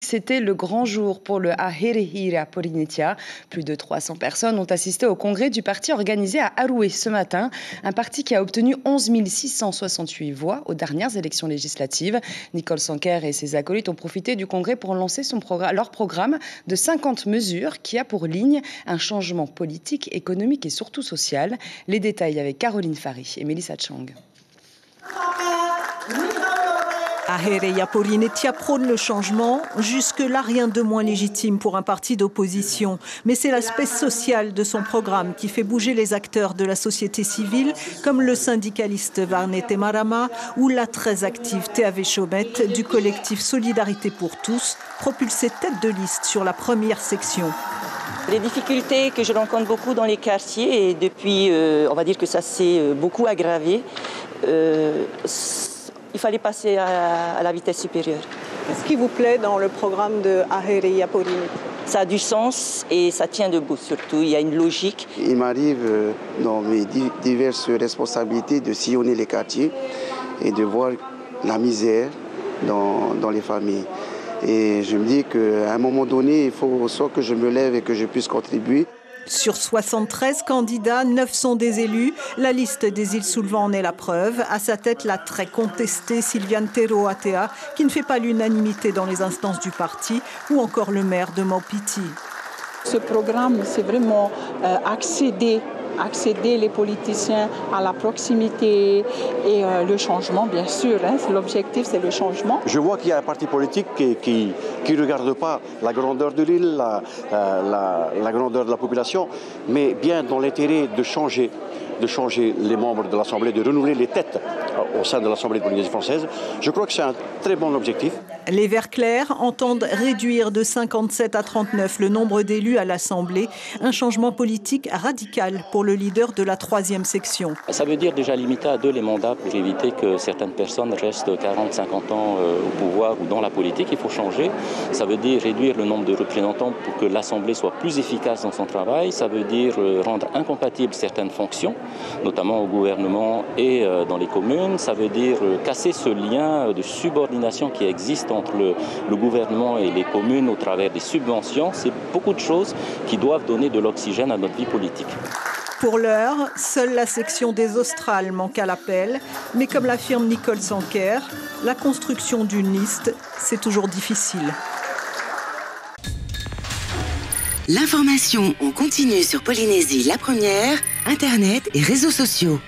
C'était le grand jour pour le Aherehira Polynesia. Plus de 300 personnes ont assisté au congrès du parti organisé à Aroué ce matin. Un parti qui a obtenu 11 668 voix aux dernières élections législatives. Nicole Sanquer et ses acolytes ont profité du congrès pour lancer leur programme de 50 mesures qui a pour ligne un changement politique, économique et surtout social. Les détails avec Caroline Fary et Mélissa Chang. Aherehira Polynesia prône le changement, jusque-là rien de moins légitime pour un parti d'opposition. Mais c'est l'aspect social de son programme qui fait bouger les acteurs de la société civile, comme le syndicaliste Varnete Marama ou la très active Teave Chomet du collectif Solidarité pour tous, propulsée tête de liste sur la première section. Les difficultés que je rencontre beaucoup dans les quartiers, et depuis, on va dire que ça s'est beaucoup aggravé, il fallait passer à la vitesse supérieure. Qu'est-ce qui vous plaît dans le programme de Aherehira Polynesia? Ça a du sens et ça tient debout surtout, il y a une logique. Il m'arrive dans mes diverses responsabilités de sillonner les quartiers et de voir la misère dans les familles. Et je me dis qu'à un moment donné, il faut soit que je me lève et que je puisse contribuer. Sur 73 candidats, 9 sont des élus. La liste des îles Soulevant en est la preuve. À sa tête, la très contestée Sylviane Tero Atea, qui ne fait pas l'unanimité dans les instances du parti, ou encore le maire de Maupiti. Ce programme, c'est vraiment accéder les politiciens à la proximité et le changement, bien sûr. L'objectif, c'est le changement. Je vois qu'il y a un parti politique qui ne regarde pas la grandeur de l'île, la grandeur de la population, mais bien dans l'intérêt de changer les membres de l'Assemblée, de renouveler les têtes au sein de l'Assemblée de Polynésie française. Je crois que c'est un très bon objectif. Les Verts clairs entendent réduire de 57 à 39 le nombre d'élus à l'Assemblée. Un changement politique radical pour le leader de la 3e section. Ça veut dire déjà limiter à 2 les mandats pour éviter que certaines personnes restent 40, 50 ans au pouvoir ou dans la politique. Il faut changer. Ça veut dire réduire le nombre de représentants pour que l'Assemblée soit plus efficace dans son travail. Ça veut dire rendre incompatibles certaines fonctions, notamment au gouvernement et dans les communes. Ça veut dire casser ce lien de subordination qui existe entre le gouvernement et les communes au travers des subventions. C'est beaucoup de choses qui doivent donner de l'oxygène à notre vie politique. Pour l'heure, seule la section des Australes manque à l'appel. Mais comme l'affirme Nicole Sanquer, la construction d'une liste, c'est toujours difficile. L'information en continu sur Polynésie la première, Internet et réseaux sociaux.